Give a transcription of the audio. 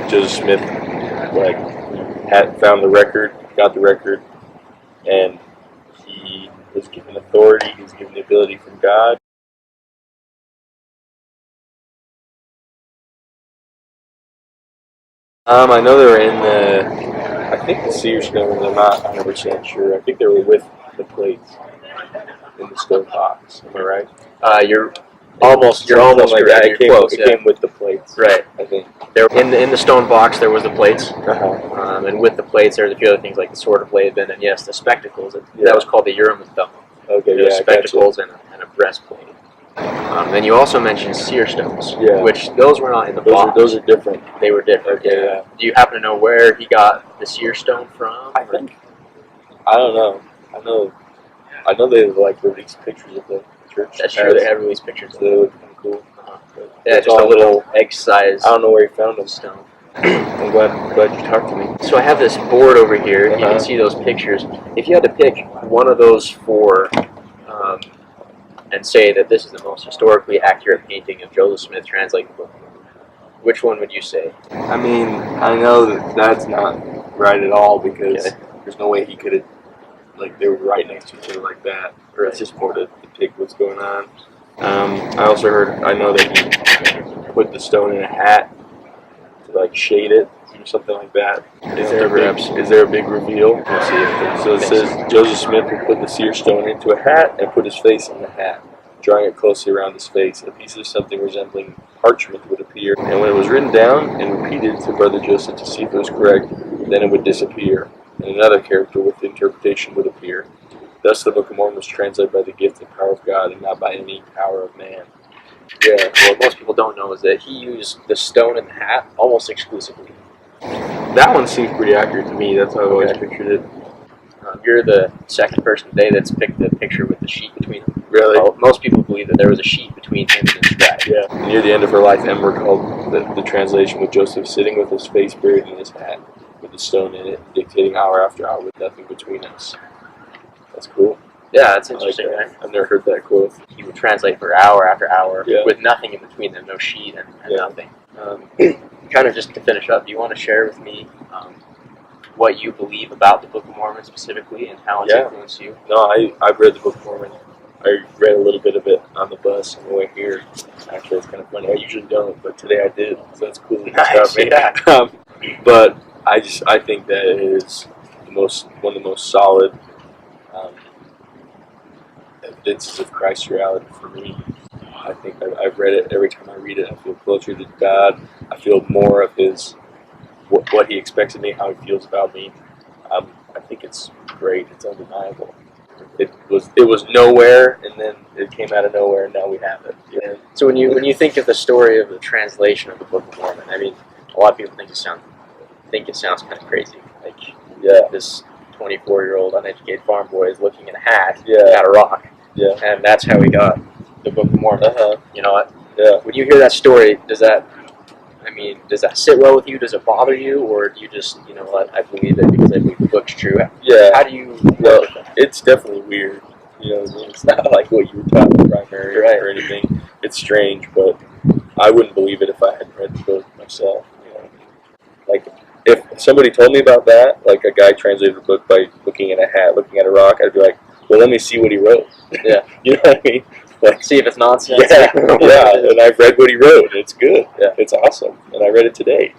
Joseph Smith had found the record, got the record, and he was given authority. He was given the ability from God. I know they were in I think the seer stones. I'm not 100% sure. I think they were with the plates in the stone box. Am I right? You're almost like that. It came with the plates. Right. I think. There in the stone box there was the plates, and with the plates there's a few other things like the sword of Laban, and yes, the spectacles. That was called the Urim and Thummim. Okay, yeah, spectacles and a breastplate. Then you also mentioned seer stones, which those were not in the box. Those are different. They were different. Okay, yeah. Do you happen to know where he got the seer stone from? I don't know. I know they released pictures of the church. That's true. They have released pictures. So they look kind of cool. Yeah, just a little egg-sized. I don't know where he found them. Stone. I'm glad you talked to me. So I have this board over here. You can see those pictures. If you had to pick one of those four, and say that this is the most historically accurate painting of Joseph Smith translating the Book of Mormon, which one would you say? I mean, I know that's not right at all because there's no way he could have, they were right next to each other like that. Right. It's just more to depict what's going on. I know that he put the stone in a hat to shade it or something like that. Is there a big reveal? Let's see. So it says Joseph Smith would put the seer stone into a hat and put his face in the hat, drawing it closely around his face. A piece of something resembling parchment would appear, and when it was written down and repeated to Brother Joseph to see if it was correct, then it would disappear, and another character with the interpretation would appear. Thus the Book of Mormon was translated by the gift and power of God and not by any power of man. Yeah, what most people don't know is that he used the stone and the hat almost exclusively. That one seems pretty accurate to me. That's how I've always pictured it. You're the second person today that's picked the picture with the sheet between them. Really? Well, most people believe that there was a sheet between him and the scribe. Yeah. Near the end of her life, Emma recalled the translation with Joseph sitting with his face buried in his hat, with the stone in it, dictating hour after hour with nothing between us. That's cool. Yeah, that's interesting, right? I've never heard that quote. He would translate for hour after hour with nothing in between them, no sheet and nothing. Kind of just to finish up, do you want to share with me what you believe about the Book of Mormon specifically and how it's influenced you? No, I've read the Book of Mormon. I read a little bit of it on the bus on the way here. Actually, it's kind of funny. I usually don't, but today I did, so that's cool. Nice, But I think that it is one of the most solid evidences of Christ's reality for me. I think I've read it. Every time I read it, I feel closer to God. I feel more of what He expects of me, how He feels about me. I think it's great. It's undeniable. It was nowhere, and then it came out of nowhere, and now we have it. Yeah. So when you think of the story of the translation of the Book of Mormon, I mean, a lot of people think it sounds kind of crazy. This 24-year-old uneducated farm boy is looking in a hat at a rock. Yeah. And that's how we got the Book of Mormon. You know what? Yeah. When you hear that story, does that sit well with you? Does it bother you? Or do you just, you know what, I believe it because I believe the book's true? Yeah. How do you it's definitely weird. You know what I mean? It's not like what you were taught in primary or anything. It's strange, but I wouldn't believe it if I hadn't read the book myself. You know what I mean? Like, if somebody told me about that, like a guy translated the book by looking at a hat, looking at a rock, I'd be like, well, let me see what he wrote. Yeah. You know what I mean? Like, see if it's nonsense. Yeah, and I've read what he wrote, and it's good. Yeah. It's awesome, and I read it today.